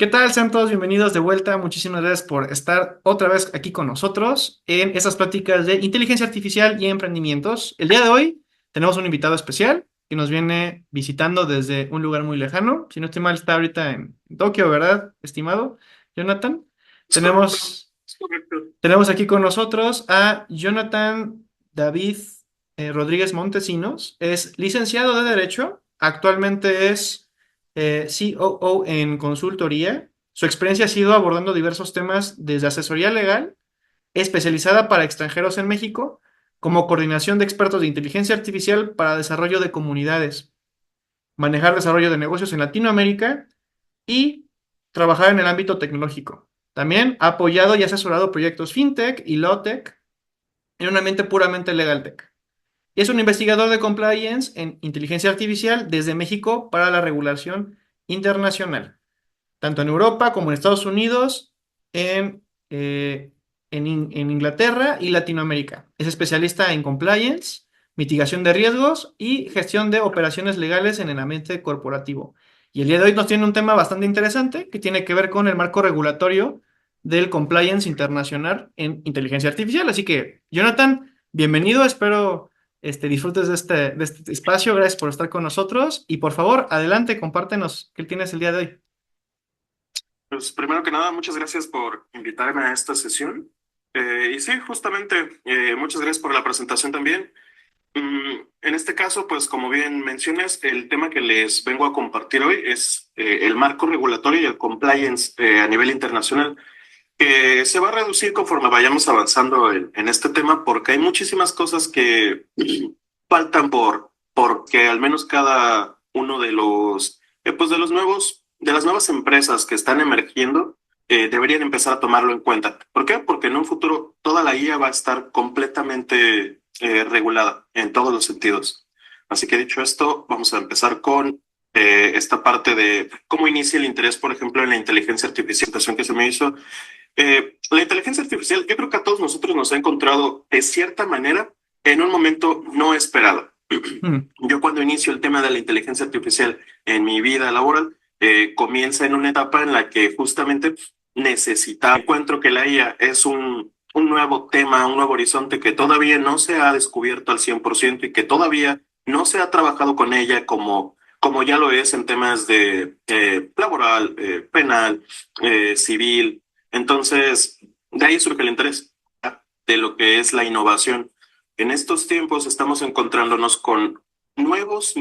¿Qué tal? Sean todos bienvenidos de vuelta. Muchísimas gracias por estar otra vez aquí con nosotros en esas pláticas de inteligencia artificial y emprendimientos. El día de hoy tenemos un invitado especial que nos viene visitando desde un lugar muy lejano. Si no estoy mal, está ahorita en Tokio, ¿verdad, estimado Jonathan? Es correcto, Tenemos, es correcto. tenemos aquí con nosotros a Jonathan David Rodríguez Montesinos. Es licenciado de Derecho. Actualmente es COO en consultoría. Su experiencia ha sido abordando diversos temas desde asesoría legal, especializada para extranjeros en México, como coordinación de expertos de inteligencia artificial para desarrollo de comunidades, manejar desarrollo de negocios en Latinoamérica y trabajar en el ámbito tecnológico. También ha apoyado y asesorado proyectos fintech y lawtech en un ambiente puramente legal tech. Y es un investigador de compliance en inteligencia artificial desde México para la regulación internacional, tanto en Europa como en Estados Unidos, en, eh, en Inglaterra y Latinoamérica. Es especialista en compliance, mitigación de riesgos y gestión de operaciones legales en el ambiente corporativo. Y el día de hoy nos tiene un tema bastante interesante que tiene que ver con el marco regulatorio del compliance internacional en inteligencia artificial. Así que, Jonathan, bienvenido. Espero disfrutes de este espacio. Gracias por estar con nosotros. Y por favor, adelante, compártenos qué tienes el día de hoy. Pues primero que nada, muchas gracias por invitarme a esta sesión. Y sí, justamente, muchas gracias por la presentación también. En este caso, pues como bien mencionas, el tema que les vengo a compartir hoy es el marco regulatorio y el compliance a nivel internacional, que se va a reducir conforme vayamos avanzando en este tema, porque hay muchísimas cosas que faltan porque al menos cada uno de pues de los de las nuevas empresas que están emergiendo, deberían empezar a tomarlo en cuenta. ¿Por qué? Porque en un futuro toda la IA va a estar completamente regulada en todos los sentidos. Así que dicho esto, vamos a empezar con esta parte de cómo inicia el interés, por ejemplo, en la inteligencia artificial que se me hizo. La inteligencia artificial, yo creo que a todos nosotros nos ha encontrado de cierta manera en un momento no esperado. Mm, Yo cuando inicio el tema de la inteligencia artificial en mi vida laboral, comienza en una etapa en la que justamente encuentro que la IA es un nuevo tema, un nuevo horizonte que todavía no se ha descubierto al 100% y que todavía no se ha trabajado con ella como ya lo es en temas de laboral, penal, civil. Entonces, de ahí surge el interés de lo que es la innovación. En estos tiempos estamos encontrándonos con nuevas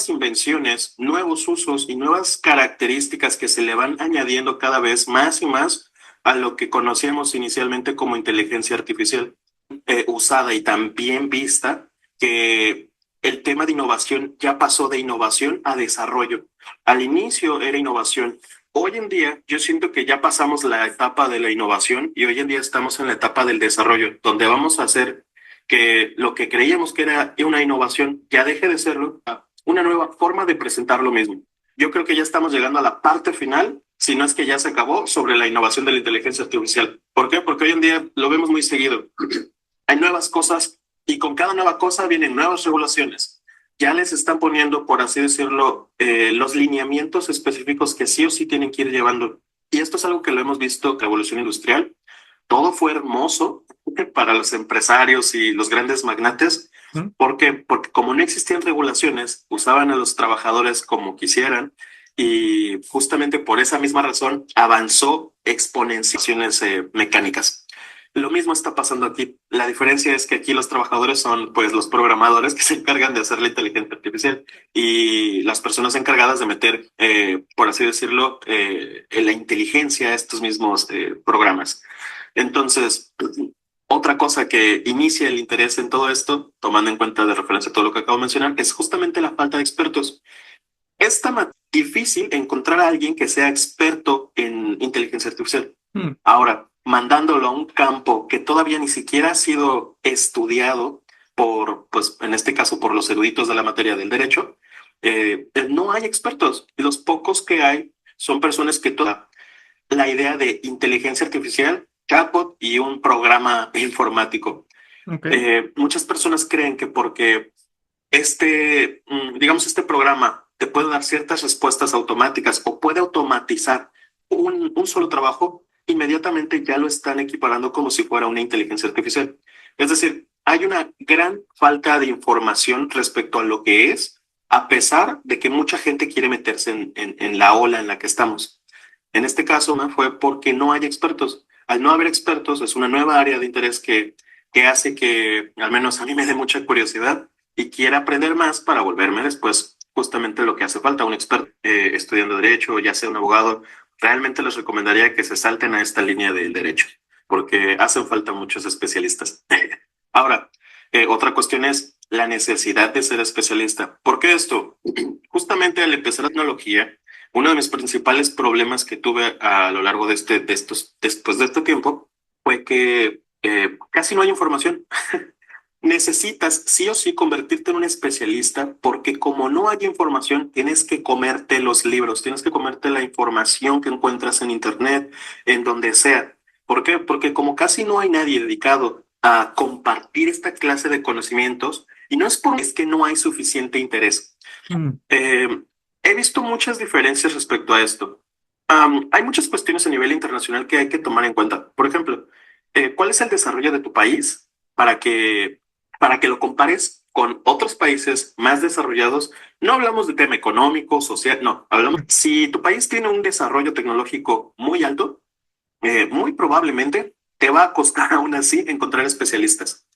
invenciones, nuevos usos y nuevas características que se le van añadiendo cada vez más y más a lo que conocíamos inicialmente como inteligencia artificial, usada y también vista, que el tema de innovación ya pasó de innovación a desarrollo. Al inicio era innovación. Hoy en día yo siento que ya pasamos la etapa de la innovación y hoy en día estamos en la etapa del desarrollo, donde vamos a hacer que lo que creíamos que era una innovación ya deje de serlo, a una nueva forma de presentar lo mismo. Yo creo que ya estamos llegando a la parte final, si no es que ya se acabó, sobre la innovación de la inteligencia artificial. ¿Por qué? Porque hoy en día lo vemos muy seguido. Hay nuevas cosas y con cada nueva cosa vienen nuevas regulaciones. Ya les están poniendo, por así decirlo, los lineamientos específicos que sí o sí tienen que ir llevando. Y esto es algo que lo hemos visto en la revolución industrial. Todo fue hermoso para los empresarios y los grandes magnates. mm. ¿Por qué? Porque como no existían regulaciones, usaban a los trabajadores como quisieran y justamente por esa misma razón avanzó exponenciaciones mecánicas. Lo mismo está pasando aquí. La diferencia es que aquí los trabajadores son pues los programadores que se encargan de hacer la inteligencia artificial y las personas encargadas de meter, por así decirlo, la inteligencia a estos mismos programas. Entonces, otra cosa que inicia el interés en todo esto, tomando en cuenta de referencia todo lo que acabo de mencionar, es justamente la falta de expertos. Es tan difícil encontrar a alguien que sea experto en inteligencia artificial. Mm. Ahora, mandándolo a un campo que todavía ni siquiera ha sido estudiado pues en este caso, por los eruditos de la materia del derecho, no hay expertos. Y los pocos que hay son personas que toda la idea de inteligencia artificial, chatbot y un programa informático. Ok. Muchas personas creen que porque digamos, este programa te puede dar ciertas respuestas automáticas o puede automatizar un solo trabajo, inmediatamente ya lo están equiparando como si fuera una inteligencia artificial. Es decir, hay una gran falta de información respecto a lo que es, a pesar de que mucha gente quiere meterse en la ola en la que estamos. En este caso, ¿no? Fue porque no hay expertos. Al no haber expertos, es una nueva área de interés que hace que, al menos a mí me dé mucha curiosidad y quiera aprender más para volverme después justamente lo que hace falta, un experto estudiando derecho, ya sea un abogado. Realmente les recomendaría que se salten a esta línea del derecho, porque hacen falta muchos especialistas. Ahora, otra cuestión es la necesidad de ser especialista. ¿Por qué esto? Justamente al empezar la tecnología, uno de mis principales problemas que tuve a lo largo después de este tiempo, fue que casi no hay información. Necesitas sí o sí convertirte en un especialista porque como no hay información, tienes que comerte los libros, tienes que comerte la información que encuentras en internet, en donde sea. ¿Por qué? Porque como casi no hay nadie dedicado a compartir esta clase de conocimientos, y no es porque es que no hay suficiente interés. Mm, Eh, He visto muchas diferencias respecto a esto. Hay muchas cuestiones a nivel internacional que hay que tomar en cuenta. Por ejemplo, ¿cuál es el desarrollo de tu país para para que lo compares con otros países más desarrollados? No hablamos de tema económico, social, no. Hablamos, si tu país tiene un desarrollo tecnológico muy alto, muy probablemente te va a costar aún así encontrar especialistas.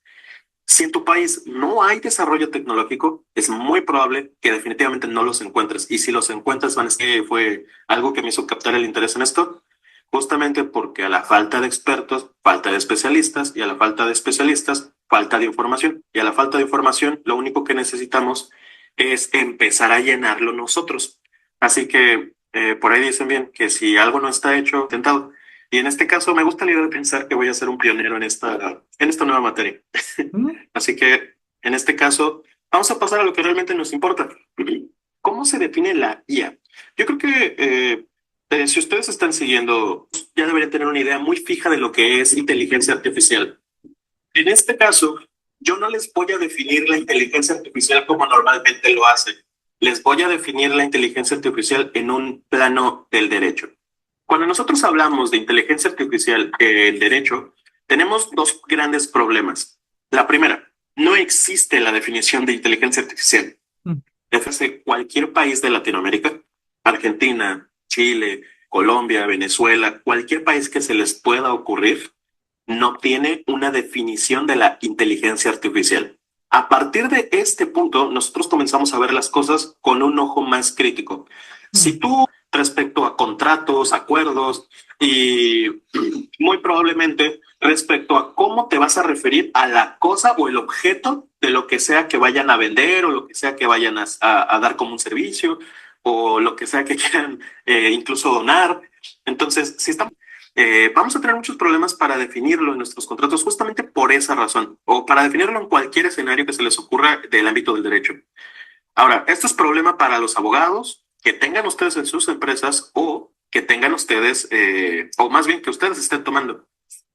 Si en tu país no hay desarrollo tecnológico, es muy probable que definitivamente no los encuentres. Y si los encuentras, van a ser, fue algo que me hizo captar el interés en esto, justamente porque a la falta de expertos, falta de especialistas, y a la falta de especialistas, falta de información. Y a la falta de información, lo único que necesitamos es empezar a llenarlo nosotros. Así que por ahí dicen bien que si algo no está hecho, intentado. Y en este caso, me gusta la idea de pensar que voy a ser un pionero en esta nueva materia. mm, Así que en este caso, vamos a pasar a lo que realmente nos importa. ¿Cómo se define la IA? Yo creo que si ustedes están siguiendo, ya deberían tener una idea muy fija de lo que es inteligencia artificial. En este caso, yo no les voy a definir la inteligencia artificial como normalmente lo hacen. Les voy a definir la inteligencia artificial en un plano del derecho. Cuando nosotros hablamos de inteligencia artificial en derecho, tenemos dos grandes problemas. La primera, no existe la definición de inteligencia artificial. mm. Desde cualquier país de Latinoamérica, Argentina, Chile, Colombia, Venezuela, cualquier país que se les pueda ocurrir, no tiene una definición de la inteligencia artificial. A partir de este punto, nosotros comenzamos a ver las cosas con un ojo más crítico. Si Mm, tú, respecto a contratos, acuerdos y muy probablemente respecto a cómo te vas a referir a la cosa o el objeto de lo que sea que vayan a vender o lo que sea que vayan a dar como un servicio o lo que sea que quieran incluso donar. Entonces, si estamos vamos a tener muchos problemas para definirlo en nuestros contratos justamente por esa razón, o para definirlo en cualquier escenario que se les ocurra del ámbito del derecho. Ahora, esto es problema para los abogados que tengan ustedes en sus empresas o que tengan ustedes, o más bien que ustedes estén tomando.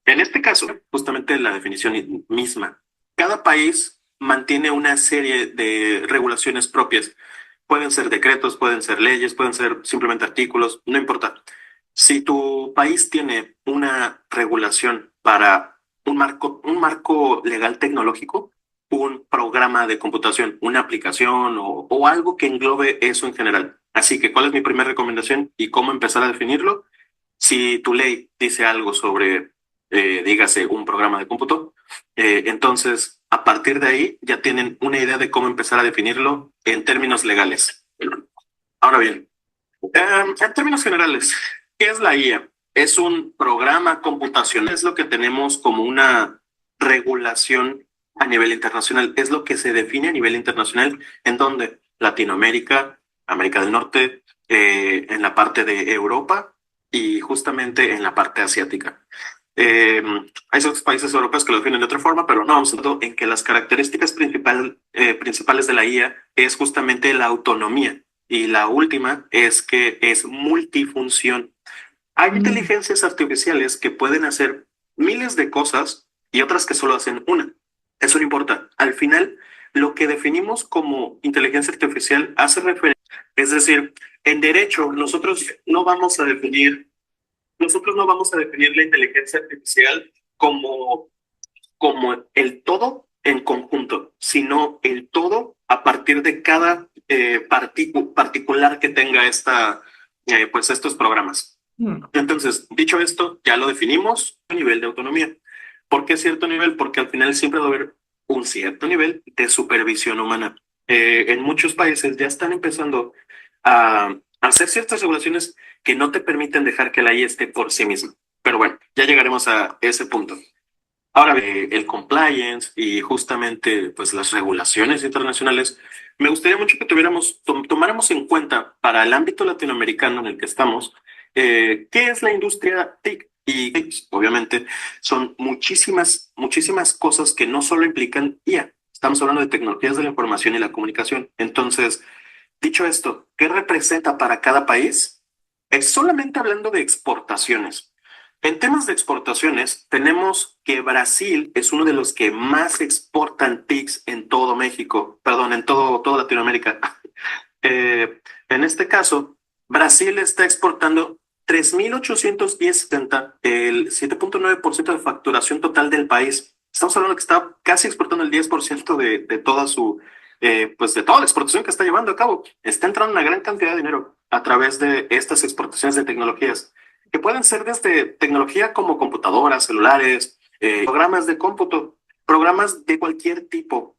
En este caso, justamente la definición misma. Cada país mantiene una serie de regulaciones propias. Pueden ser decretos, pueden ser leyes, pueden ser simplemente artículos, no importa. Si tu país tiene una regulación para un marco legal tecnológico, un programa de computación, una aplicación o algo que englobe eso en general. Así que, ¿cuál es mi primera recomendación y cómo empezar a definirlo? Si tu ley dice algo sobre, dígase, un programa de cómputo, entonces a partir de ahí ya tienen una idea de cómo empezar a definirlo en términos legales. Ahora bien, en términos generales, ¿qué es la IA? Es un programa computacional, es lo que tenemos como una regulación a nivel internacional, es lo que se define a nivel internacional, en donde Latinoamérica, América del Norte, en la parte de Europa y justamente en la parte asiática. Eh, Hay otros países europeos que lo definen de otra forma, pero no vamos a entrar en que las características principales de la IA es justamente la autonomía. Y la última es que es multifunción. Hay mm, inteligencias artificiales que pueden hacer miles de cosas y otras que solo hacen una. Eso no importa. Al final, lo que definimos como inteligencia artificial hace referencia, es decir, en derecho nosotros no vamos a definir. Nosotros no vamos a definir la inteligencia artificial como, como el todo en conjunto, sino el todo a partir de cada particular que tenga pues estos programas. Mm. Entonces, dicho esto, ya lo definimos a nivel de autonomía. ¿Por qué cierto nivel? Porque al final siempre va a haber un cierto nivel de supervisión humana. En muchos países ya están empezando a hacer ciertas regulaciones que no te permiten dejar que la IA esté por sí misma. Pero bueno, ya llegaremos a ese punto. Ahora, el compliance y justamente pues las regulaciones internacionales, me gustaría mucho que tomáramos en cuenta para el ámbito latinoamericano en el que estamos, qué es la industria TIC. Y obviamente son muchísimas cosas que no solo implican IA. Estamos hablando de tecnologías de la información y la comunicación. Entonces, dicho esto, ¿qué representa para cada país? Es solamente hablando de exportaciones. En temas de exportaciones, tenemos que Brasil es uno de los que más exportan TICs en todo México, perdón, en toda Latinoamérica. En este caso, Brasil está exportando 3.810, el 7.9% de facturación total del país. Estamos hablando que está casi exportando el 10% de toda pues de toda la exportación que está llevando a cabo. Está entrando una gran cantidad de dinero a través de estas exportaciones de tecnologías, que pueden ser desde tecnología como computadoras, celulares, programas de cómputo, programas de cualquier tipo.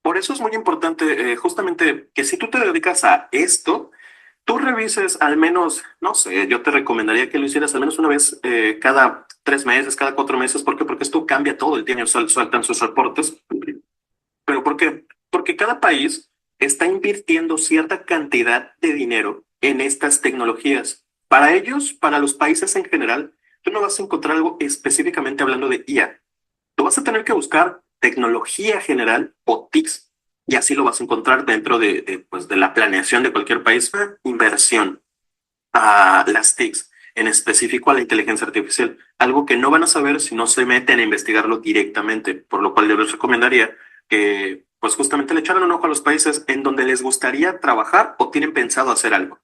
Por eso es muy importante, justamente, que si tú te dedicas a esto, tú revises al menos, no sé, yo te recomendaría que lo hicieras al menos una vez cada 3 meses, cada 4 meses. ¿Por qué? Porque esto cambia todo el tiempo, sueltan sus reportes. ¿Pero por qué? Porque cada país está invirtiendo cierta cantidad de dinero en estas tecnologías. Para ellos, para los países en general, tú no vas a encontrar algo específicamente hablando de IA. Tú vas a tener que buscar tecnología general o TICs, y así lo vas a encontrar dentro pues, de la planeación de cualquier país. Inversión a las TICs, en específico a la inteligencia artificial, algo que no van a saber si no se meten a investigarlo directamente, por lo cual yo les recomendaría que pues justamente le echaran un ojo a los países en donde les gustaría trabajar o tienen pensado hacer algo.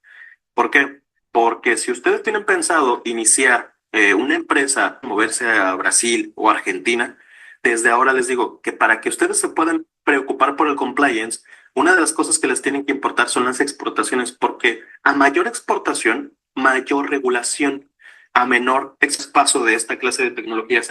¿Por qué? Porque si ustedes tienen pensado iniciar una empresa, moverse a Brasil o Argentina, desde ahora les digo que para que ustedes se puedan preocupar por el compliance, una de las cosas que les tienen que importar son las exportaciones, porque a mayor exportación, mayor regulación, a menor paso de esta clase de tecnologías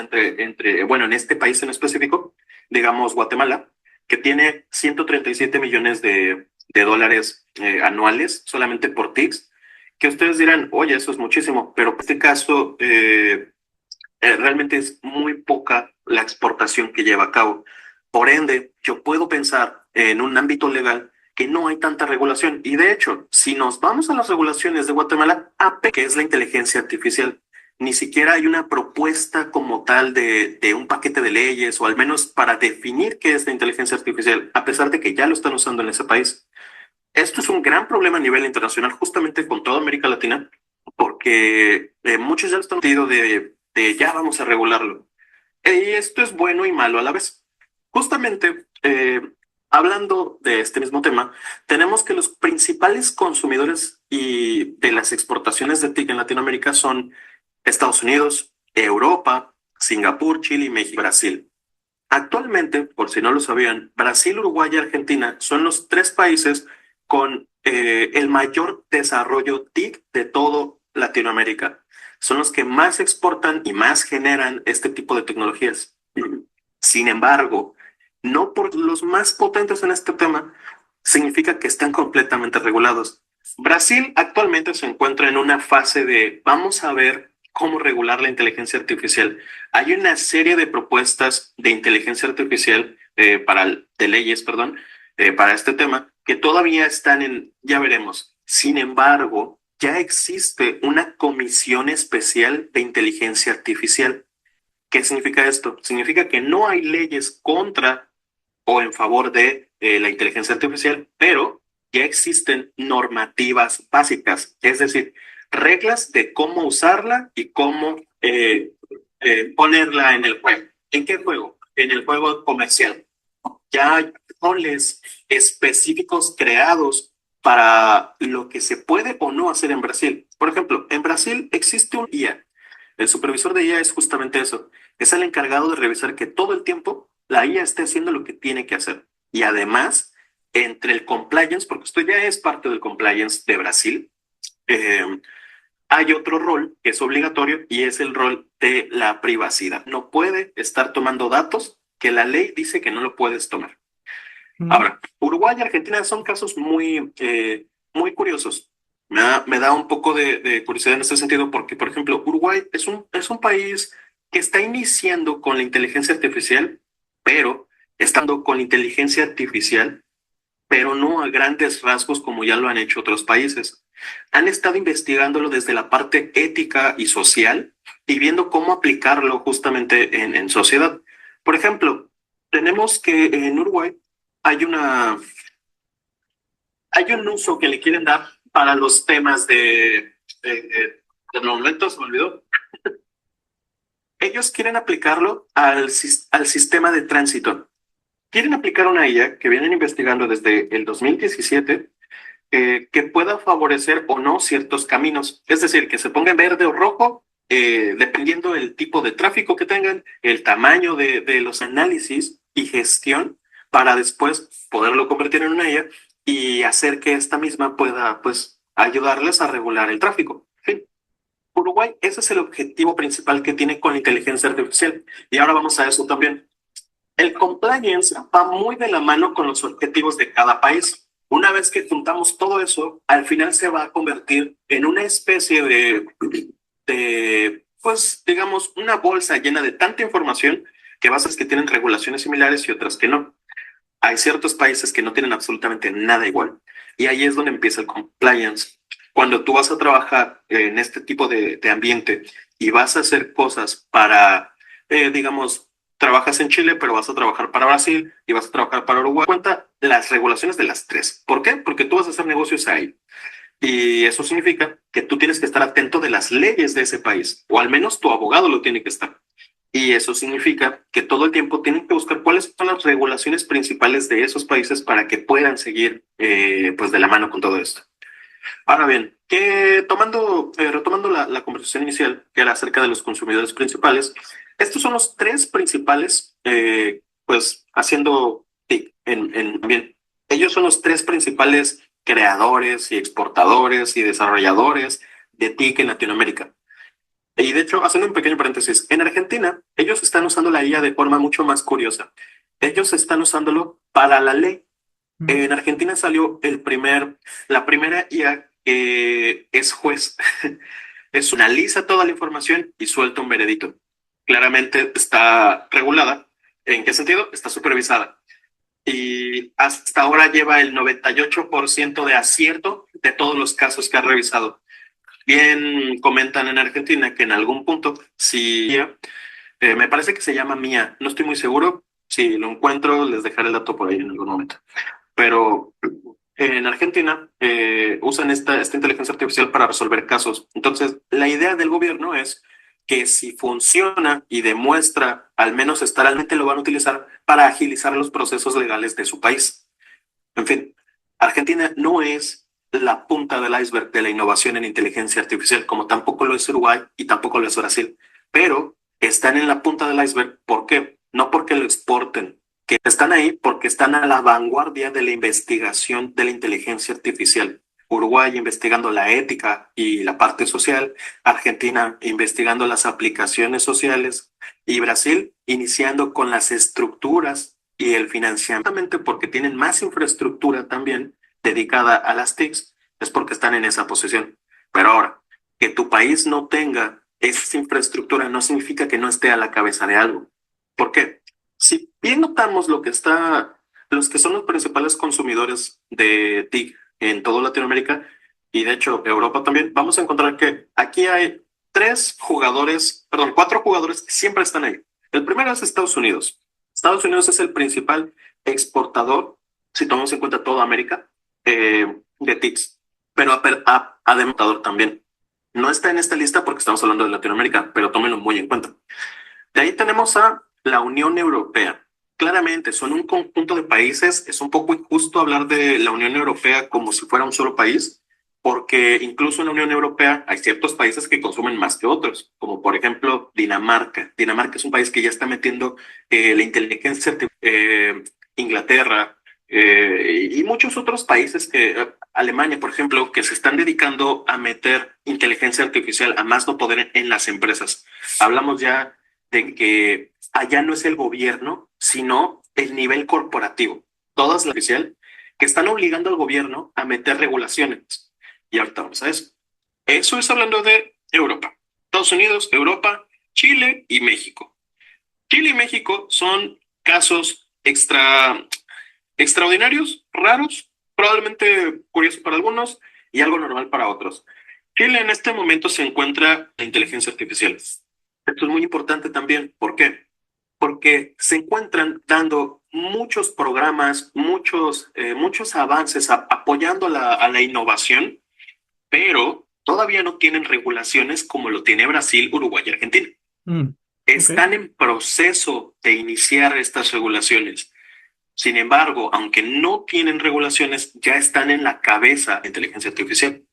bueno, en este país en específico, digamos Guatemala, que tiene 137 millones de dólares anuales solamente por TICs, que ustedes dirán, oye, eso es muchísimo, pero en este caso realmente es muy poca la exportación que lleva a cabo. Por ende, yo puedo pensar en un ámbito legal que no hay tanta regulación. Y de hecho, si nos vamos a las regulaciones de Guatemala, AP, que es la inteligencia artificial, ni siquiera hay una propuesta como tal de un paquete de leyes o al menos para definir qué es la inteligencia artificial, a pesar de que ya lo están usando en ese país. Esto es un gran problema a nivel internacional, justamente con toda América Latina, porque muchos ya lo están metido de ya vamos a regularlo. Y esto es bueno y malo a la vez. Justamente, hablando de este mismo tema, tenemos que los principales consumidores y de las exportaciones de TIC en Latinoamérica son Estados Unidos, Europa, Singapur, Chile, México, Brasil. Actualmente, por si no lo sabían, Brasil, Uruguay y Argentina son los tres países con el mayor desarrollo TIC de todo Latinoamérica. Son los que más exportan y más generan este tipo de tecnologías. Sin embargo, no por los más potentes en este tema, significa que están completamente regulados. Brasil actualmente se encuentra en una fase de vamos a ver cómo regular la inteligencia artificial. Hay una serie de propuestas de inteligencia artificial de leyes, perdón, para este tema que todavía están ya veremos. Sin embargo, ya existe una comisión especial de inteligencia artificial. ¿Qué significa esto? Significa que no hay leyes contra o en favor de la inteligencia artificial, pero ya existen normativas básicas, es decir, reglas de cómo usarla y cómo ponerla en el juego. ¿En qué juego? En el juego comercial. Ya hay roles específicos creados para lo que se puede o no hacer en Brasil. Por ejemplo, en Brasil existe un IA. El supervisor de IA es justamente eso. Es el encargado de revisar que todo el tiempo la IA esté haciendo lo que tiene que hacer. Y además, entre el compliance, porque esto ya es parte del compliance de Brasil, eh, hay otro rol que es obligatorio y es el rol de la privacidad. No puede estar tomando datos que la ley dice que no lo puedes tomar. Mm, Ahora, Uruguay y Argentina son casos muy curiosos. Me da un poco de curiosidad en este sentido porque, por ejemplo, Uruguay es un país que está iniciando con la inteligencia artificial, pero estando con la inteligencia artificial, pero no a grandes rasgos como ya lo han hecho otros países. Han estado investigándolo desde la parte ética y social y viendo cómo aplicarlo justamente en sociedad. Por ejemplo, tenemos que en Uruguay hay una, hay un uso que le quieren dar para los temas de momento se me olvidó. Ellos quieren aplicarlo al sistema de tránsito. Quieren aplicar una IA que vienen investigando desde el 2017 que pueda favorecer o no ciertos caminos. Es decir, que se ponga en verde o rojo, dependiendo del tipo de tráfico que tengan, el tamaño de los análisis y gestión, para después poderlo convertir en una IA y hacer que esta misma pueda, pues, ayudarles a regular el tráfico. En fin, Uruguay, ese es el objetivo principal que tiene con la inteligencia artificial. Y ahora vamos a eso también. El compliance va muy de la mano con los objetivos de cada país. Una vez que juntamos todo eso, al final se va a convertir en una especie pues, digamos, una bolsa llena de tanta información que vas a ver que tienen regulaciones similares y otras que no. Hay ciertos países que no tienen absolutamente nada igual. Y ahí es donde empieza el compliance. Cuando tú vas a trabajar en este tipo de ambiente y vas a hacer cosas para, digamos, trabajas en Chile, pero vas a trabajar para Brasil y vas a trabajar para Uruguay, cuenta las regulaciones de las tres. ¿Por qué? Porque tú vas a hacer negocios ahí. Y eso significa que tú tienes que estar atento de las leyes de ese país, o al menos tu abogado lo tiene que estar. Y eso significa que todo el tiempo tienen que buscar cuáles son las regulaciones principales de esos países para que puedan seguir pues de la mano con todo esto. Ahora bien, retomando la conversación inicial, que era acerca de los consumidores principales, estos son los tres principales, pues haciendo tic bien. Ellos son los tres principales creadores y exportadores y desarrolladores de TIC en Latinoamérica. Y de hecho, haciendo un pequeño paréntesis, en Argentina ellos están usando la IA de forma mucho más curiosa. Ellos están usándolo para la ley. mm, En Argentina salió la primera IA que es juez. Analiza toda la información y suelta un veredicto. Claramente está regulada. ¿En qué sentido? Está supervisada. Y hasta ahora lleva el 98% de acierto de todos los casos que ha revisado. Bien comentan en Argentina que en algún punto, si me parece que se llama Mía, no estoy muy seguro, si lo encuentro les dejaré el dato por ahí en algún momento, pero en Argentina usan esta inteligencia artificial para resolver casos. Entonces, la idea del gobierno es que si funciona y demuestra al menos estar al mente, lo van a utilizar para agilizar los procesos legales de su país. En fin, Argentina no es la punta del iceberg de la innovación en inteligencia artificial, como tampoco lo es Uruguay y tampoco lo es Brasil, pero están en la punta del iceberg. ¿Por qué? No porque lo exporten, que están ahí porque están a la vanguardia de la investigación de la inteligencia artificial. Uruguay investigando la ética y la parte social, Argentina investigando las aplicaciones sociales y Brasil iniciando con las estructuras y el financiamiento, porque tienen más infraestructura también dedicada a las TICs, es porque están en esa posición. Pero ahora, que tu país no tenga esa infraestructura no significa que no esté a la cabeza de algo. ¿Por qué? Si bien notamos los que son los principales consumidores de TIC en toda Latinoamérica y de hecho Europa también, vamos a encontrar que aquí hay cuatro jugadores que siempre están ahí. El primero es Estados Unidos. Estados Unidos es el principal exportador, si tomamos en cuenta toda América, de TICs, pero además también. No está en esta lista porque estamos hablando de Latinoamérica, pero tómenlo muy en cuenta. De ahí tenemos a la Unión Europea. Claramente, son un conjunto de países. Es un poco injusto hablar de la Unión Europea como si fuera un solo país, porque incluso en la Unión Europea hay ciertos países que consumen más que otros, como por ejemplo Dinamarca. Dinamarca es un país que ya está metiendo la inteligencia artificial, Inglaterra y muchos otros países Alemania, por ejemplo, que se están dedicando a meter inteligencia artificial a más no poder en las empresas. Hablamos ya de que allá no es el gobierno, sino el nivel corporativo. Todas las oficial que están obligando al gobierno a meter regulaciones. Y ahorita vamos a eso. Eso es hablando de Europa. Estados Unidos, Europa, Chile y México. Chile y México son casos extraordinarios, raros, probablemente curiosos para algunos y algo normal para otros. Chile en este momento se encuentra en inteligencia artificial. Esto es muy importante también. ¿Por qué? Porque se encuentran dando muchos programas, muchos avances apoyando a la innovación, pero todavía no tienen regulaciones como lo tiene Brasil, Uruguay y Argentina. Ok. Están en proceso de iniciar estas regulaciones. Sin embargo, aunque no tienen regulaciones, ya están en la cabeza de inteligencia artificial.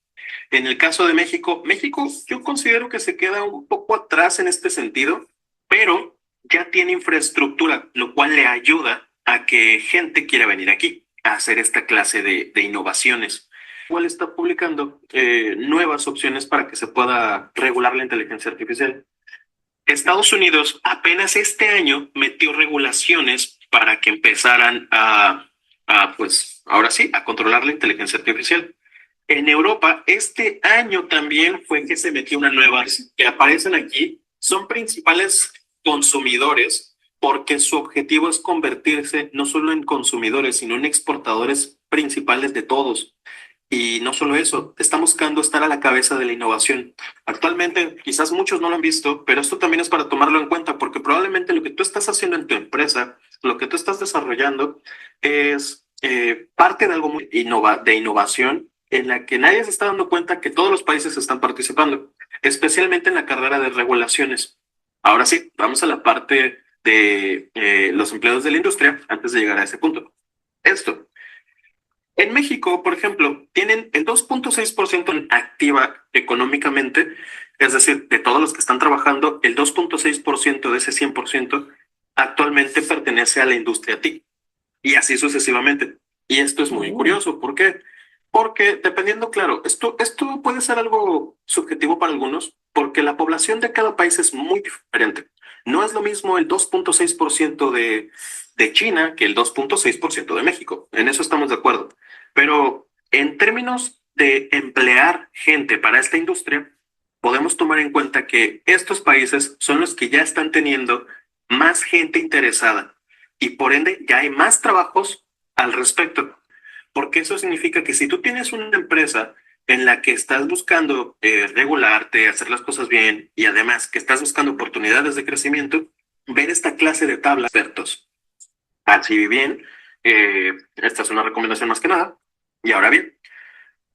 En el caso de México, México yo considero que se queda un poco atrás en este sentido, pero ya tiene infraestructura, lo cual le ayuda a que gente quiera venir aquí a hacer esta clase de innovaciones. Igual está publicando nuevas opciones para que se pueda regular la inteligencia artificial. Estados Unidos apenas este año metió regulaciones para que empezaran pues ahora sí, a controlar la inteligencia artificial. En Europa, este año también fue que se metió una nueva que aparecen aquí. Son principales consumidores porque su objetivo es convertirse no solo en consumidores, sino en exportadores principales de todos. Y no solo eso, están buscando estar a la cabeza de la innovación. Actualmente, quizás muchos no lo han visto, pero esto también es para tomarlo en cuenta, porque probablemente lo que tú estás haciendo en tu empresa, lo que tú estás desarrollando, es parte de algo de innovación en la que nadie se está dando cuenta que todos los países están participando, especialmente en la carrera de regulaciones. Ahora sí, vamos a la parte de los empleados de la industria antes de llegar a ese punto. Esto. En México, por ejemplo, tienen el 2.6% activa económicamente, es decir, de todos los que están trabajando, el 2.6% de ese 100% actualmente pertenece a la industria TIC y así sucesivamente. Y esto es muy Oh, curioso. ¿Por qué? Porque dependiendo, claro, esto puede ser algo subjetivo para algunos, porque la población de cada país es muy diferente. No es lo mismo el 2.6% de China que el 2.6% de México. En eso estamos de acuerdo. Pero en términos de emplear gente para esta industria, podemos tomar en cuenta que estos países son los que ya están teniendo más gente interesada y por ende ya hay más trabajos al respecto. Porque eso significa que si tú tienes una empresa en la que estás buscando regularte, hacer las cosas bien y además que estás buscando oportunidades de crecimiento, ver esta clase de tablas de expertos. Así bien, esta es una recomendación más que nada. Y ahora bien,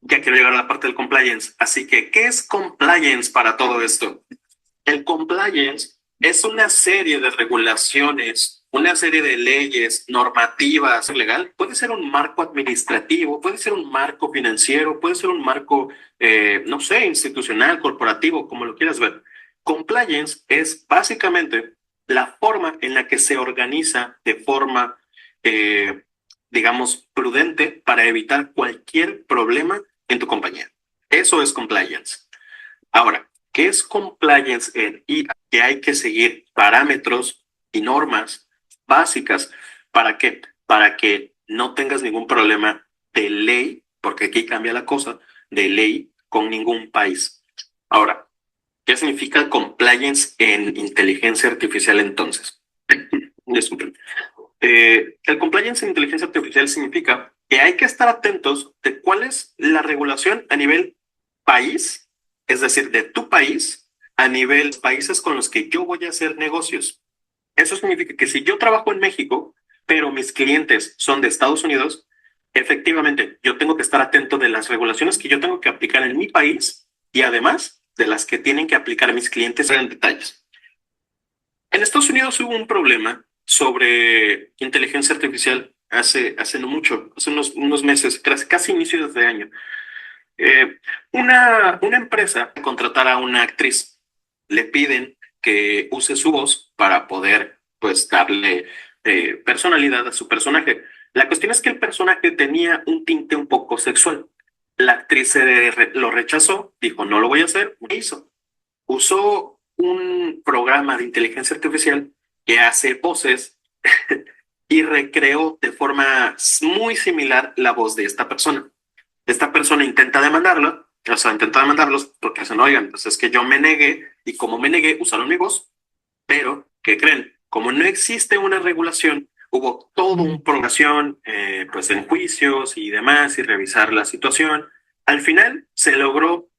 ya quiero llegar a la parte del compliance. Así que, ¿qué es compliance para todo esto? El compliance es una serie de regulaciones, una serie de leyes, normativas, legal. Puede ser un marco administrativo, puede ser un marco financiero, puede ser un marco, no sé, institucional, corporativo, como lo quieras ver. Compliance es básicamente la forma en la que se organiza de forma, eh, digamos, prudente para evitar cualquier problema en tu compañía. Eso es compliance. Ahora, ¿qué es compliance en IA? Que hay que seguir parámetros y normas básicas. ¿Para qué? Para que no tengas ningún problema de ley, porque aquí cambia la cosa, de ley con ningún país. Ahora, ¿qué significa compliance en inteligencia artificial entonces? Disculpen. El compliance en inteligencia artificial significa que hay que estar atentos de cuál es la regulación a nivel país, es decir, de tu país, a nivel países con los que yo voy a hacer negocios. Eso significa que si yo trabajo en México, pero mis clientes son de Estados Unidos, efectivamente yo tengo que estar atento de las regulaciones que yo tengo que aplicar en mi país y además de las que tienen que aplicar mis clientes en detalles. En Estados Unidos hubo un problema sobre inteligencia artificial hace no mucho, hace unos meses, casi inicios de año. Eh, una empresa contratará a una actriz, le piden que use su voz para poder, pues, darle personalidad a su personaje. La cuestión es que el personaje tenía un tinte un poco sexual. La actriz lo rechazó, dijo, no lo voy a hacer, ¿qué hizo? Usó un programa de inteligencia artificial que hace voces y recreó de forma muy similar la voz de esta persona. Esta persona intenta demandarlo, o sea, intenta demandarlos porque dicen, oigan, pues es que yo me negué y como me negué, usaron mi voz, pero, ¿qué creen? Como no existe una regulación, hubo toda una programación, pues en juicios y demás y revisar la situación. Al final se logró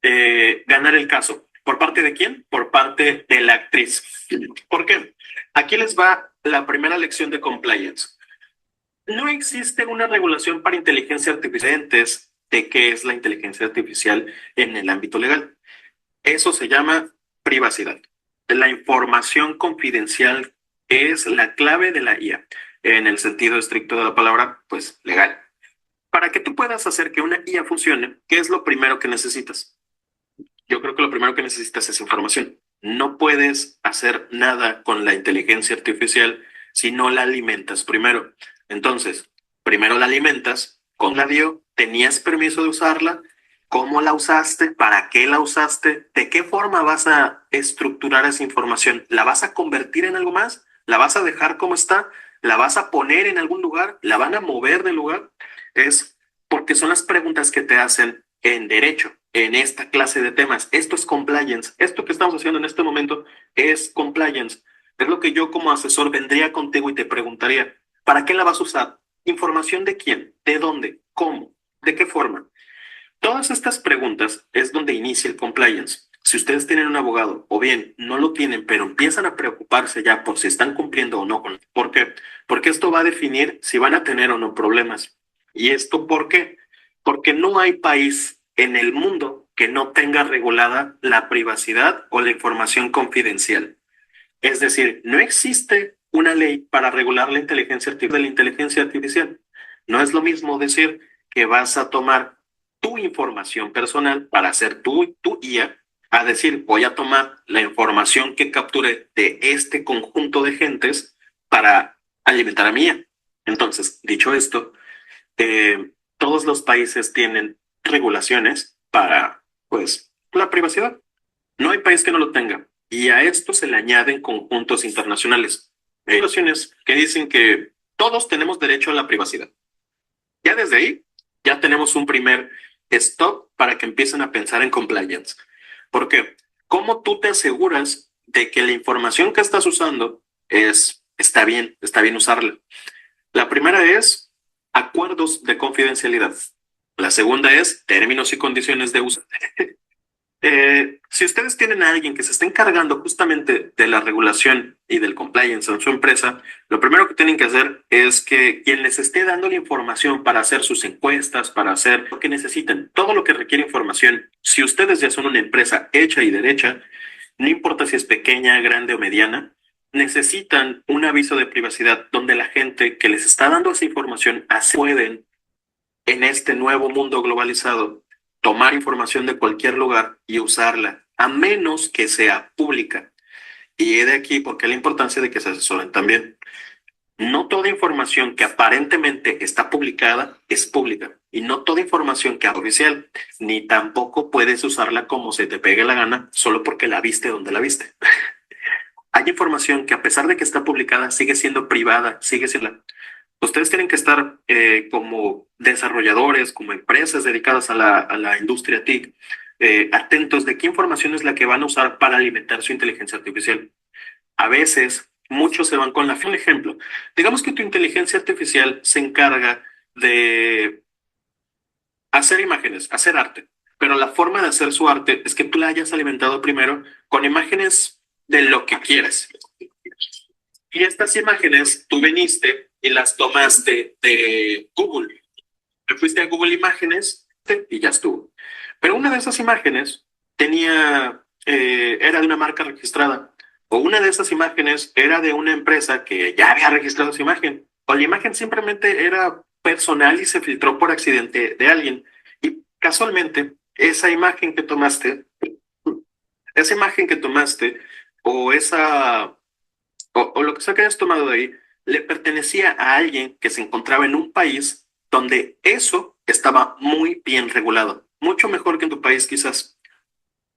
ganar el caso. ¿Por parte de quién? Por parte de la actriz. ¿Por qué? Aquí les va la primera lección de compliance. No existe una regulación para inteligencia artificial de qué es la inteligencia artificial en el ámbito legal. Eso se llama privacidad. La información confidencial es la clave de la IA, en el sentido estricto de la palabra, pues legal. Para que tú puedas hacer que una IA funcione, ¿qué es lo primero que necesitas? Yo creo que lo primero que necesitas es información. No puedes hacer nada con la inteligencia artificial si no la alimentas primero. Entonces, primero la alimentas, con la dio, tenías permiso de usarla, cómo la usaste, para qué la usaste, de qué forma vas a estructurar esa información. ¿La vas a convertir en algo más? ¿La vas a dejar como está? ¿La vas a poner en algún lugar? ¿La van a mover del lugar? Es porque son las preguntas que te hacen en derecho, en esta clase de temas. Esto es compliance. Esto que estamos haciendo en este momento es compliance. Es lo que yo como asesor vendría contigo y te preguntaría, ¿para qué la vas a usar? ¿Información de quién? ¿De dónde? ¿Cómo? ¿De qué forma? Todas estas preguntas es donde inicia el compliance. Si ustedes tienen un abogado o bien no lo tienen, pero empiezan a preocuparse ya por si están cumpliendo o no con... ¿Por qué? Porque esto va a definir si van a tener o no problemas. ¿Y esto por qué? Porque no hay país en el mundo que no tenga regulada la privacidad o la información confidencial. Es decir, no existe una ley para regular la inteligencia artificial. No es lo mismo decir que vas a tomar tu información personal para hacer tu IA, a decir, voy a tomar la información que capture de este conjunto de gentes para alimentar a mía. Entonces, dicho esto, todos los países tienen regulaciones para, pues, la privacidad. No hay país que no lo tenga. Y a esto se le añaden conjuntos internacionales. Hay regulaciones que dicen que todos tenemos derecho a la privacidad. Ya desde ahí, ya tenemos un primer stop para que empiecen a pensar en compliance. ¿Por qué? ¿Cómo tú te aseguras de que la información que estás usando está bien usarla? La primera es acuerdos de confidencialidad. La segunda es términos y condiciones de uso. Si ustedes tienen a alguien que se está encargando justamente de la regulación y del compliance en su empresa, lo primero que tienen que hacer es que quien les esté dando la información para hacer sus encuestas, para hacer lo que necesiten, todo lo que requiere información, si ustedes ya son una empresa hecha y derecha, no importa si es pequeña, grande o mediana, necesitan un aviso de privacidad donde la gente que les está dando esa información así pueden en este nuevo mundo globalizado, tomar información de cualquier lugar y usarla, a menos que sea pública. Y he de aquí porque la importancia de que se asesoren también. No toda información que aparentemente está publicada es pública. Y no toda información que es oficial, ni tampoco puedes usarla como se te pegue la gana solo porque la viste donde la viste. Hay información que a pesar de que está publicada sigue siendo privada, sigue siendo... Ustedes tienen que estar como desarrolladores, como empresas dedicadas a la industria TIC, atentos de qué información es la que van a usar para alimentar su inteligencia artificial. A veces, muchos se van con la fin. Un ejemplo, digamos que tu inteligencia artificial se encarga de hacer imágenes, hacer arte, pero la forma de hacer su arte es que tú la hayas alimentado primero con imágenes de lo que quieras. Y estas imágenes tú viniste y las tomaste de Google. Te fuiste a Google Imágenes y ya estuvo. Pero una de esas imágenes era de una marca registrada. O una de esas imágenes era de una empresa que ya había registrado su imagen. O la imagen simplemente era personal y se filtró por accidente de alguien. Y casualmente, esa imagen que tomaste, esa imagen que tomaste, o o lo que sea que hayas tomado de ahí, le pertenecía a alguien que se encontraba en un país donde eso estaba muy bien regulado, mucho mejor que en tu país quizás.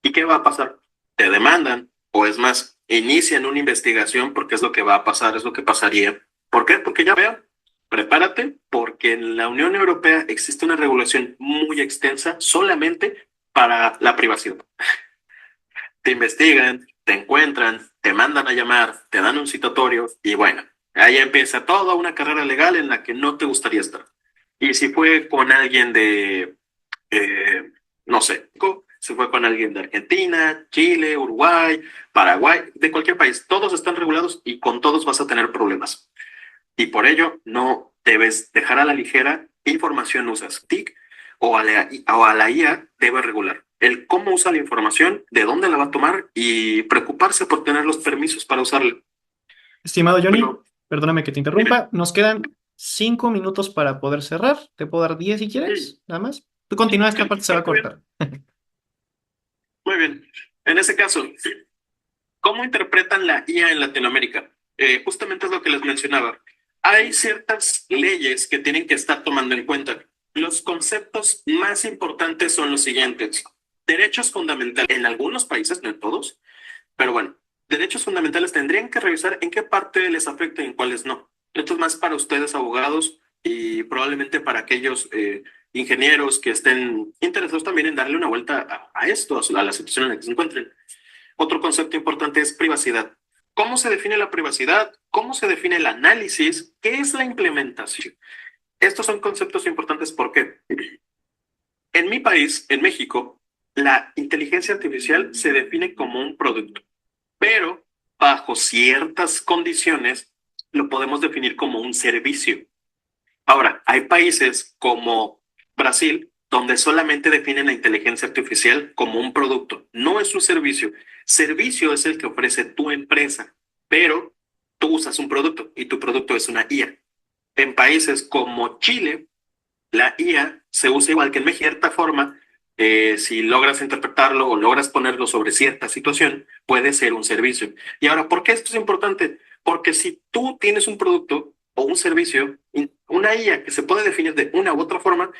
¿Y qué va a pasar? Te demandan, o es más, inician una investigación porque es lo que va a pasar, es lo que pasaría. ¿Por qué? Porque ya veo, prepárate, porque en la Unión Europea existe una regulación muy extensa solamente para la privacidad. Te investigan, te encuentran, te mandan a llamar, te dan un citatorio y bueno, ahí empieza toda una carrera legal en la que no te gustaría estar. Y si fue con alguien de no sé, se fue con alguien de Argentina, Chile, Uruguay, Paraguay, de cualquier país. Todos están regulados y con todos vas a tener problemas. Y por ello no debes dejar a la ligera qué información usas. TIC o a la IA debe regular el cómo usa la información, de dónde la va a tomar y preocuparse por tener los permisos para usarla. Estimado Johnny, Pero perdóname que te dime, interrumpa. Nos quedan 5 minutos para poder cerrar. Te puedo dar 10 si mm, quieres, nada más. Tú continúa, esta parte se va a muy bien, cortar. muy bien. En ese caso, ¿cómo interpretan la IA en Latinoamérica? Justamente es lo que les mencionaba. Hay ciertas leyes que tienen que estar tomando en cuenta. Los conceptos más importantes son los siguientes. Derechos fundamentales en algunos países, no en todos, pero bueno, derechos fundamentales tendrían que revisar en qué parte les afecta y en cuáles no. Esto es más para ustedes, abogados, y probablemente para aquellos ingenieros que estén interesados también en darle una vuelta a esto, a la situación en la que se encuentren. Otro concepto importante es privacidad. ¿Cómo se define la privacidad? ¿Cómo se define el análisis? ¿Qué es la implementación? Estos son conceptos importantes porque en mi país, en México, la inteligencia artificial se define como un producto, pero bajo ciertas condiciones lo podemos definir como un servicio. Ahora, hay países como Brasil donde solamente definen la inteligencia artificial como un producto, no es un servicio. Servicio es el que ofrece tu empresa, pero tú usas un producto y tu producto es una IA. En países como Chile, la IA se usa igual que en México, de cierta forma, si logras interpretarlo o logras ponerlo sobre cierta situación, puede ser un servicio. Y ahora, ¿por qué esto es importante? Porque si tú tienes un producto o un servicio, una IA que se puede definir de una u otra forma,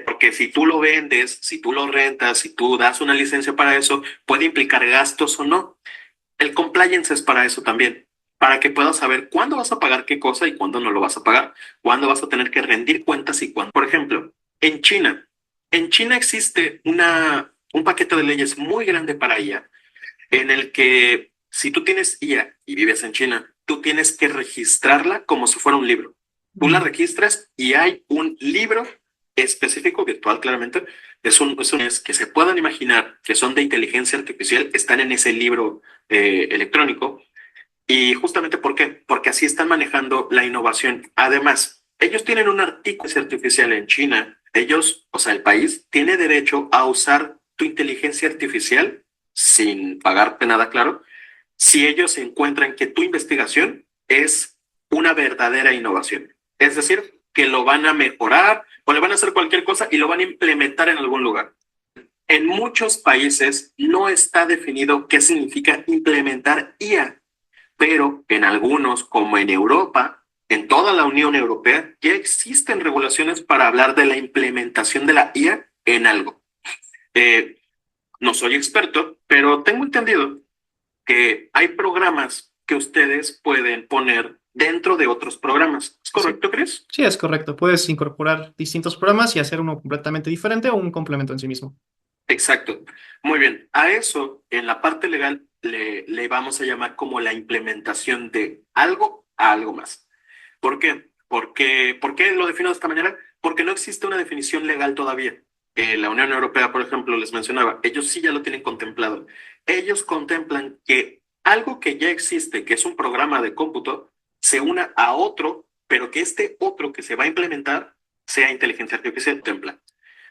porque si tú lo vendes, si tú lo rentas, si tú das una licencia para eso, puede implicar gastos o no. El compliance es para eso también, para que puedas saber cuándo vas a pagar qué cosa y cuándo no lo vas a pagar, cuándo vas a tener que rendir cuentas y cuándo. Por ejemplo, en China, en China existe un paquete de leyes muy grande para IA, en el que si tú tienes IA y vives en China, tú tienes que registrarla como si fuera un libro. Tú la Mm. registras y hay un libro específico, virtual claramente, es que se puedan imaginar que son de inteligencia artificial, están en ese libro electrónico. Y justamente ¿por qué? Porque así están manejando la innovación. Además, ellos tienen un artículo artificial en China. Ellos, o sea, el país tiene derecho a usar tu inteligencia artificial sin pagarte nada, claro, si ellos encuentran que tu investigación es una verdadera innovación. Es decir, que lo van a mejorar o le van a hacer cualquier cosa y lo van a implementar en algún lugar. En muchos países no está definido qué significa implementar IA, pero en algunos, como en Europa, en toda la Unión Europea, ya existen regulaciones para hablar de la implementación de la IA en algo. Eh, no soy experto, pero tengo entendido que hay programas que ustedes pueden poner dentro de otros programas. ¿Es Sí, correcto, Chris? sí, es correcto. Puedes incorporar distintos programas y hacer uno completamente diferente o un complemento en sí mismo. Exacto. Muy bien. A eso, en la parte legal, le vamos a llamar como la implementación de algo a algo más. ¿Por qué? ¿Por qué lo defino de esta manera? Porque no existe una definición legal todavía. La Unión Europea, por ejemplo, les mencionaba, ellos sí ya lo tienen contemplado. Ellos contemplan que algo que ya existe, que es un programa de cómputo, se una a otro, pero que este otro que se va a implementar sea inteligencia artificial. Contempla.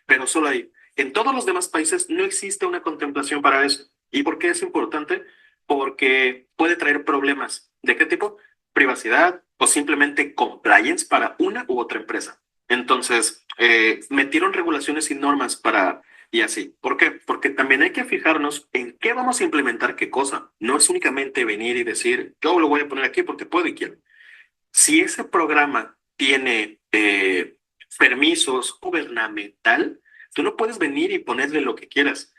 Pero solo ahí. En todos los demás países no existe una contemplación para eso. ¿Y por qué es importante? Porque puede traer problemas. ¿De qué tipo? Privacidad o simplemente compliance para una u otra empresa. Entonces, metieron regulaciones y normas y así. ¿Por qué? Porque también hay que fijarnos en qué vamos a implementar qué cosa. No es únicamente venir y decir, yo lo voy a poner aquí porque puedo y quiero. Si ese programa tiene permisos gubernamental, tú no puedes venir y ponerle lo que quieras.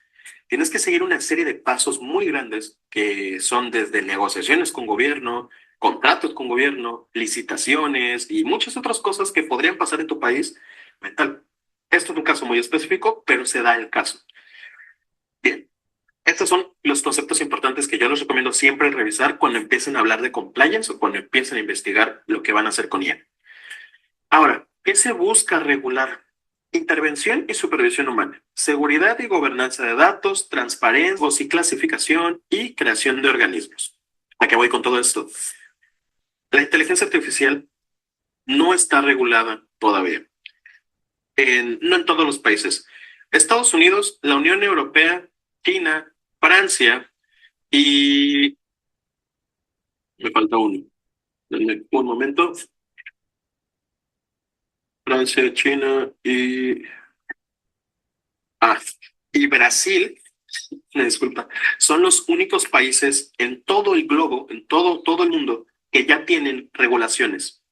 Tienes que seguir una serie de pasos muy grandes que son desde negociaciones con gobierno, contratos con gobierno, licitaciones y muchas otras cosas que podrían pasar en tu país. Mental. Esto es un caso muy específico, pero se da el caso. Bien, estos son los conceptos importantes que yo les recomiendo siempre revisar cuando empiecen a hablar de compliance o cuando empiecen a investigar lo que van a hacer con IA. Ahora, ¿qué se busca regular? Intervención y supervisión humana, seguridad y gobernanza de datos, transparencia y clasificación y creación de organismos. ¿A qué voy con todo esto? La inteligencia artificial no está regulada todavía, no en todos los países. Estados Unidos, la Unión Europea, China, Francia y... Me falta uno. Denme un momento. Francia, China y... Ah, y Brasil, me disculpa, son los únicos países en todo el globo, en todo el mundo, que ya tienen regulaciones.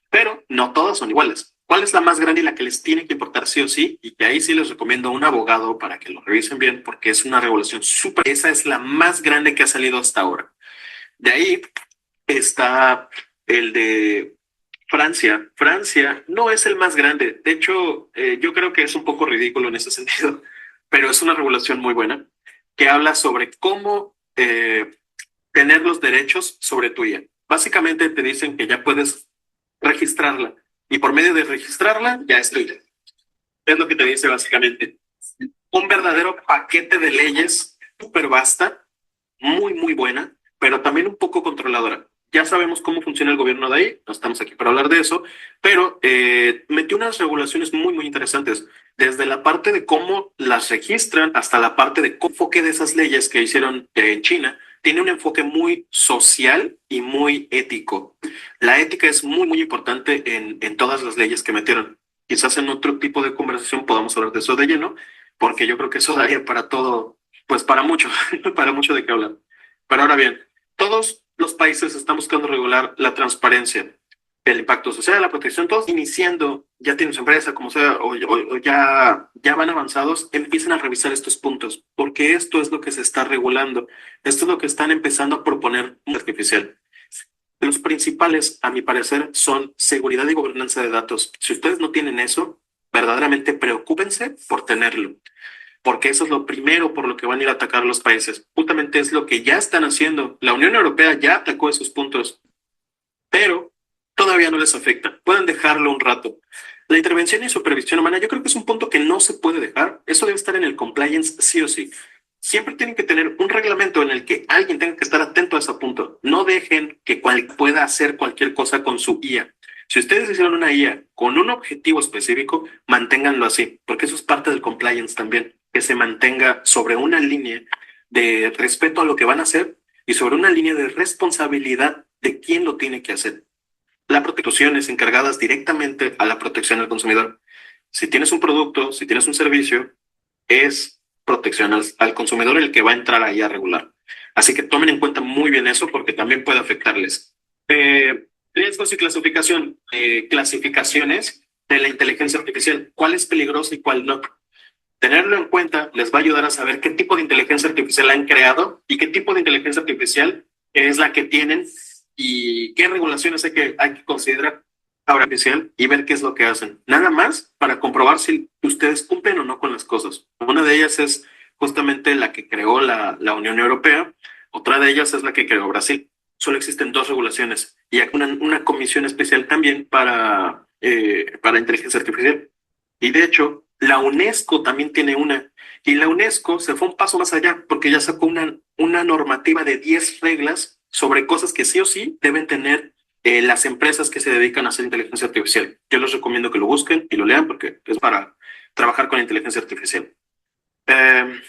Pero no todas son iguales. ¿Cuál es la más grande y la que les tiene que importar sí o sí? Y que ahí sí les recomiendo un abogado para que lo revisen bien, porque es una regulación súper. Esa es la más grande que ha salido hasta ahora. De ahí está el de Francia. Francia no es el más grande. De hecho, yo creo que es un poco ridículo en ese sentido, pero es una regulación muy buena que habla sobre cómo tener los derechos sobre tu IA. Básicamente te dicen que ya puedes registrarla y por medio de registrarla ya es tuya. Es lo que te dice básicamente. Un verdadero paquete de leyes súper vasta, muy buena, pero también un poco controladora. Ya sabemos cómo funciona el gobierno de ahí, no estamos aquí para hablar de eso, pero metió unas regulaciones muy interesantes, desde la parte de cómo las registran hasta la parte de cómo enfoque de esas leyes que hicieron en China. Tiene un enfoque muy social y muy ético. La ética es muy importante en todas las leyes que metieron. Quizás en otro tipo de conversación podamos hablar de eso de lleno, porque yo creo que eso daría para todo, pues para mucho, para mucho de qué hablar. Pero ahora bien, todos los países están buscando regular la transparencia, el impacto social, la protección, todos iniciando, ya tienen su empresa, como sea, o ya van avanzados, empiezan a revisar estos puntos, porque esto es lo que se está regulando, esto es lo que están empezando a proponer artificial. Los principales, a mi parecer, son seguridad y gobernanza de datos. Si ustedes no tienen eso, verdaderamente preocúpense por tenerlo, porque eso es lo primero por lo que van a ir a atacar los países. Justamente es lo que ya están haciendo. La Unión Europea ya atacó esos puntos, pero todavía no les afecta. Pueden dejarlo un rato. La intervención y supervisión humana, yo creo que es un punto que no se puede dejar. Eso debe estar en el compliance sí o sí. Siempre tienen que tener un reglamento en el que alguien tenga que estar atento a ese punto. No dejen que pueda hacer cualquier cosa con su IA. Si ustedes hicieron una IA con un objetivo específico, manténganlo así, porque eso es parte del compliance también, que se mantenga sobre una línea de respeto a lo que van a hacer y sobre una línea de responsabilidad de quién lo tiene que hacer. Las protecciones encargadas directamente a la protección al consumidor. Si tienes un producto, si tienes un servicio, es protección al consumidor el que va a entrar ahí a regular. Así que tomen en cuenta muy bien eso porque también puede afectarles. Riesgos y clasificación. Clasificaciones de la inteligencia artificial. ¿Cuál es peligroso y cuál no? Tenerlo en cuenta les va a ayudar a saber qué tipo de inteligencia artificial han creado y qué tipo de inteligencia artificial es la que tienen y qué regulaciones hay que considerar ahora artificial y ver qué es lo que hacen. Nada más para comprobar si ustedes cumplen o no con las cosas. Una de ellas es justamente la que creó la Unión Europea, otra de ellas es la que creó Brasil. Solo existen dos regulaciones y hay una comisión especial también para inteligencia artificial. Y de hecho, la UNESCO también tiene una. Y la UNESCO se fue un paso más allá porque ya sacó una normativa de 10 reglas sobre cosas que sí o sí deben tener las empresas que se dedican a hacer inteligencia artificial. Yo les recomiendo que lo busquen y lo lean porque es para trabajar con inteligencia artificial. Eh,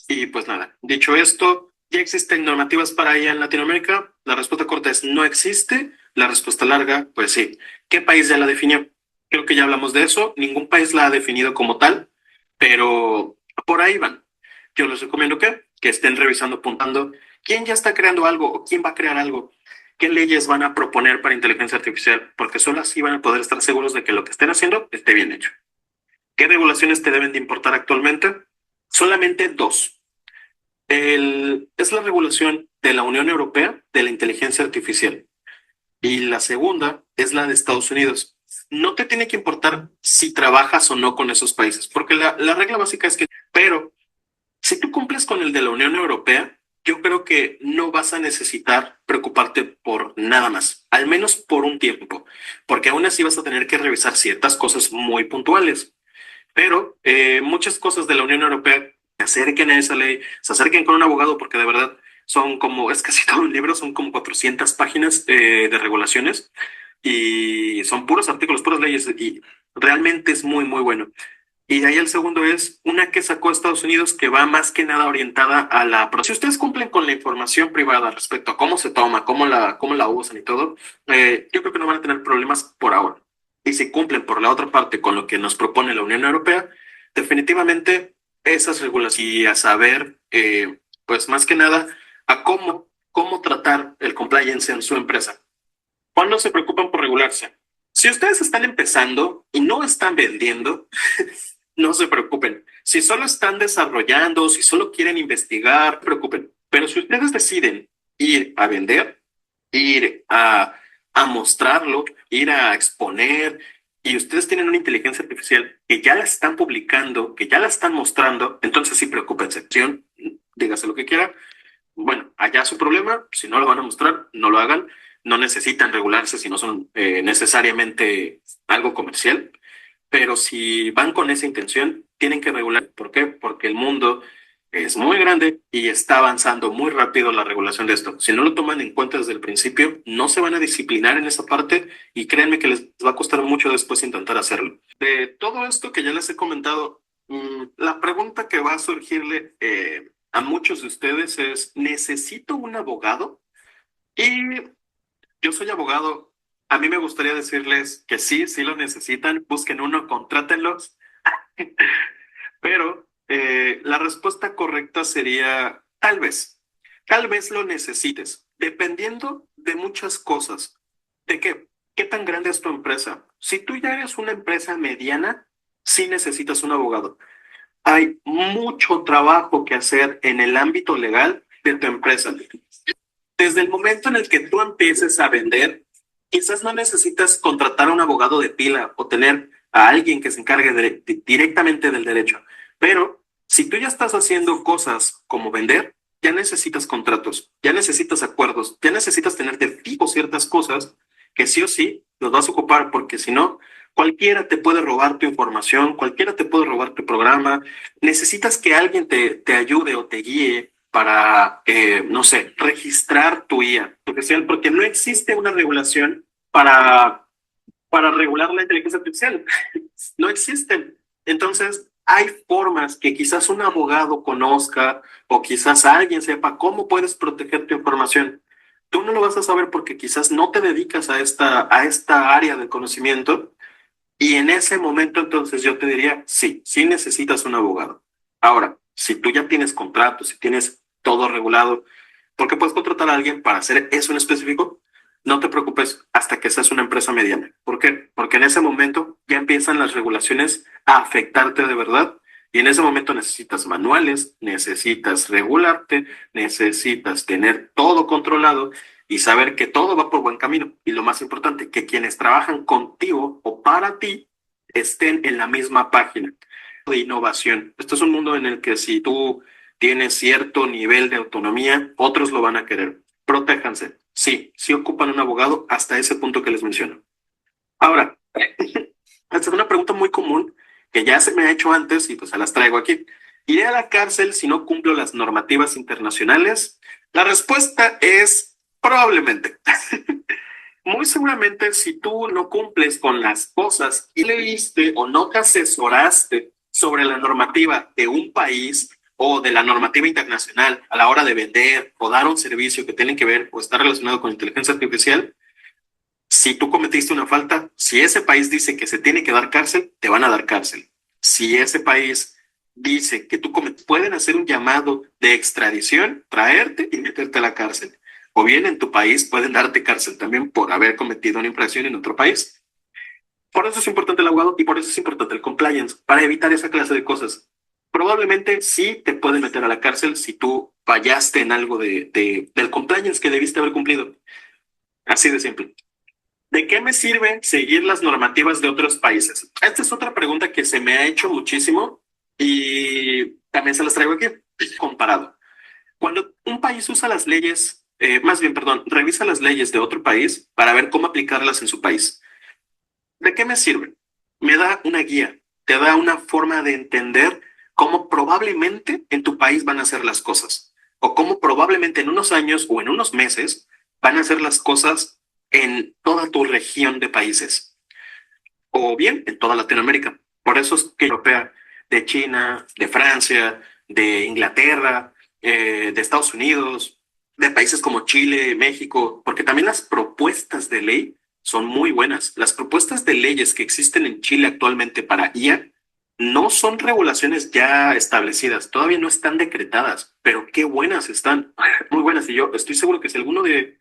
y pues nada, dicho esto, ¿ya existen normativas para ella en Latinoamérica? La respuesta corta es no existe. La respuesta larga, pues sí. ¿Qué país ya la definió? Creo que ya hablamos de eso. Ningún país la ha definido como tal, pero Por ahí van. Yo les recomiendo que estén revisando, apuntando quién ya está creando algo o quién va a crear algo, qué leyes van a proponer para inteligencia artificial, porque solo así van a poder estar seguros de que lo que estén haciendo esté bien hecho. ¿Qué regulaciones te deben de importar actualmente? Solamente dos. Es la regulación de la Unión Europea de la inteligencia artificial y la segunda es la de Estados Unidos. No te tiene que importar si trabajas o no con esos países, porque la regla básica es que, pero si tú cumples con el de la Unión Europea, yo creo que no vas a necesitar preocuparte por nada más, al menos por un tiempo, porque aún así vas a tener que revisar ciertas cosas muy puntuales. Pero muchas cosas de la Unión Europea se acerquen a esa ley, se acerquen con un abogado, porque de verdad son como, es casi todo un libro, son como 400 páginas de regulaciones y son puros artículos, puras leyes y realmente es muy, muy bueno. Y de ahí el segundo es una que sacó Estados Unidos que va más que nada orientada a la... Si ustedes cumplen con la información privada respecto a cómo se toma, cómo la usan y todo, yo creo que no van a tener problemas por ahora. Y si cumplen por la otra parte con lo que nos propone la Unión Europea, definitivamente esas regulaciones y a saber, pues más que nada, a cómo tratar el compliance en su empresa. ¿Cuándo se preocupan por regularse? Si ustedes están empezando y no están vendiendo, no se preocupen. Si solo están desarrollando, si solo quieren investigar, no se preocupen. Pero si ustedes deciden ir a vender, ir a mostrarlo, ir a exponer, y ustedes tienen una inteligencia artificial que ya la están publicando, que ya la están mostrando, entonces sí preocúpense. Dígase lo que quiera. Bueno, allá su problema. Si no lo van a mostrar, no lo hagan. No necesitan regularse si no son necesariamente algo comercial. Pero si van con esa intención, tienen que regular. ¿Por qué? Porque el mundo es muy grande y está avanzando muy rápido la regulación de esto. Si no lo toman en cuenta desde el principio, no se van a disciplinar en esa parte y créanme que les va a costar mucho después intentar hacerlo. De todo esto que ya les he comentado, la pregunta que va a surgirle a muchos de ustedes es, ¿necesito un abogado? Y yo soy abogado. A mí me gustaría decirles que sí, sí lo necesitan, busquen uno, contrátenlos, pero la respuesta correcta sería tal vez lo necesites, dependiendo de muchas cosas. ¿De qué? ¿Qué tan grande es tu empresa? Si tú ya eres una empresa mediana, sí necesitas un abogado. Hay mucho trabajo que hacer en el ámbito legal de tu empresa. Desde el momento en el que tú empieces a vender, quizás no necesitas contratar a un abogado de pila o tener a alguien que se encargue directamente del derecho. Pero si tú ya estás haciendo cosas como vender, ya necesitas contratos, ya necesitas acuerdos, ya necesitas tener de fijo ciertas cosas que sí o sí los vas a ocupar, porque si no, cualquiera te puede robar tu información, cualquiera te puede robar tu programa. Necesitas que alguien te ayude o te guíe para, no sé, registrar tu IA, porque no existe una regulación para regular la inteligencia artificial. No existen. Entonces, hay formas que quizás un abogado conozca o quizás alguien sepa cómo puedes proteger tu información. Tú no lo vas a saber porque quizás no te dedicas a esta área de conocimiento y en ese momento entonces yo te diría, sí, sí necesitas un abogado. Ahora, si tú ya tienes contratos, si tienes todo regulado, ¿por qué puedes contratar a alguien para hacer eso en específico? No te preocupes hasta que seas una empresa mediana. ¿Por qué? Porque en ese momento ya empiezan las regulaciones a afectarte de verdad y en ese momento necesitas manuales, necesitas regularte, necesitas tener todo controlado y saber que todo va por buen camino. Y lo más importante, que quienes trabajan contigo o para ti estén en la misma página de innovación. Esto es un mundo en el que si tú tienes cierto nivel de autonomía, otros lo van a querer. Protéjanse. Sí, sí ocupan un abogado hasta ese punto que les menciono. Ahora, esta es una pregunta muy común que ya se me ha hecho antes y pues se las traigo aquí. ¿Iré a la cárcel si no cumplo las normativas internacionales? La respuesta es probablemente. Muy seguramente si tú no cumples con las cosas y leíste o no te asesoraste sobre la normativa de un país o de la normativa internacional a la hora de vender o dar un servicio que tiene que ver o está relacionado con inteligencia artificial, si tú cometiste una falta, si ese país dice que se tiene que dar cárcel, te van a dar cárcel. Si ese país dice que pueden hacer un llamado de extradición, traerte y meterte a la cárcel. O bien en tu país pueden darte cárcel también por haber cometido una infracción en otro país. Por eso es importante el abogado y por eso es importante el compliance, para evitar esa clase de cosas. Probablemente sí te pueden meter a la cárcel si tú fallaste en algo del compliance que debiste haber cumplido. Así de simple. ¿De qué me sirve seguir las normativas de otros países? Esta es otra pregunta que se me ha hecho muchísimo y también se las traigo aquí, comparado. Cuando un país usa las leyes, más bien, perdón, revisa las leyes de otro país para ver cómo aplicarlas en su país. ¿De qué me sirve? Me da una guía, te da una forma de entender cómo probablemente en tu país van a ser las cosas, o cómo probablemente en unos años o en unos meses van a ser las cosas en toda tu región de países, o bien en toda Latinoamérica. Por eso es que europea, de China, de Francia, de Inglaterra, de Estados Unidos, de países como Chile, México, porque también las propuestas de ley son muy buenas. Las propuestas de leyes que existen en Chile actualmente para IA no son regulaciones ya establecidas, todavía no están decretadas, pero qué buenas están, muy buenas. Y yo estoy seguro que si alguno de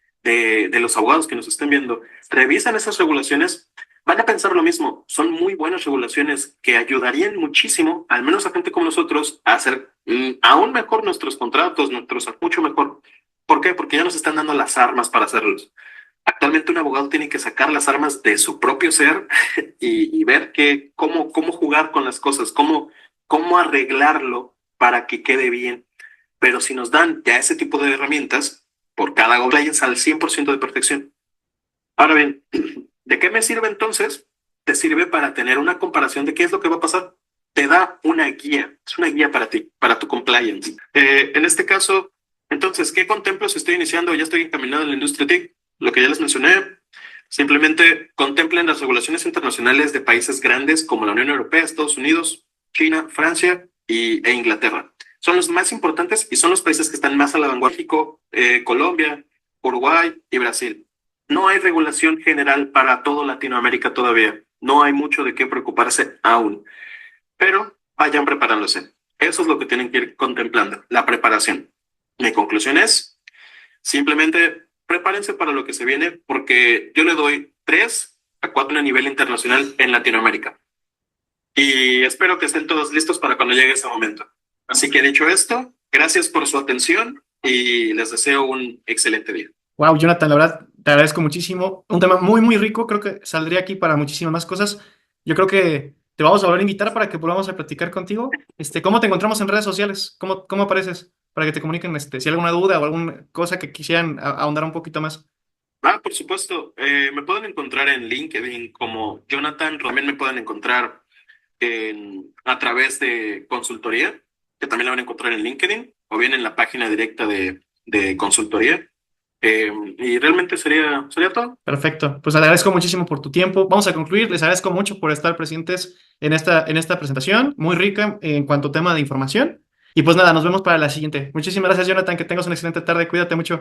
los abogados que nos estén viendo revisan esas regulaciones, van a pensar lo mismo. Son muy buenas regulaciones que ayudarían muchísimo, al menos a gente como nosotros, a hacer aún mejor nuestros contratos, mucho mejor. ¿Por qué? Porque ya nos están dando las armas para hacerlos. Actualmente un abogado tiene que sacar las armas de su propio ser y ver cómo jugar con las cosas, cómo arreglarlo para que quede bien. Pero si nos dan ya ese tipo de herramientas, por cada compliance al 100% de perfección. Ahora bien, ¿de qué me sirve entonces? Te sirve para tener una comparación de qué es lo que va a pasar. Te da una guía, es una guía para ti, para tu compliance. En este caso, entonces, ¿qué contemplo si estoy iniciando? Ya estoy encaminado en la industria TIC, lo que ya les mencioné. Simplemente contemplen las regulaciones internacionales de países grandes como la Unión Europea, Estados Unidos, China, Francia e Inglaterra. Son los más importantes y son los países que están más a la vanguardia. México, Colombia, Uruguay y Brasil. No hay regulación general para toda Latinoamérica todavía. No hay mucho de qué preocuparse aún, pero vayan preparándose. Eso es lo que tienen que ir contemplando, la preparación. Mi conclusión es, simplemente prepárense para lo que se viene, porque yo le doy 3 a 4 a nivel internacional en Latinoamérica. Y espero que estén todos listos para cuando llegue ese momento. Así que dicho esto, gracias por su atención y les deseo un excelente día. Wow, Jonathan, la verdad, te agradezco muchísimo. Un tema muy, muy rico. Creo que saldría aquí para muchísimas más cosas. Yo creo que te vamos a volver a invitar para que volvamos a platicar contigo. ¿Cómo te encontramos en redes sociales? ¿Cómo apareces? Para que te comuniquen, si hay alguna duda o alguna cosa que quisieran ahondar un poquito más. Por supuesto, me pueden encontrar en LinkedIn como Jonathan, también me pueden encontrar a través de consultoría, que también la van a encontrar en LinkedIn, o bien en la página directa de consultoría. Y realmente sería todo. Perfecto. Pues le agradezco muchísimo por tu tiempo. Vamos a concluir. Les agradezco mucho por estar presentes en esta presentación, muy rica en cuanto a tema de información. Y pues nada, nos vemos para la siguiente. Muchísimas gracias, Jonathan. Que tengas una excelente tarde. Cuídate mucho.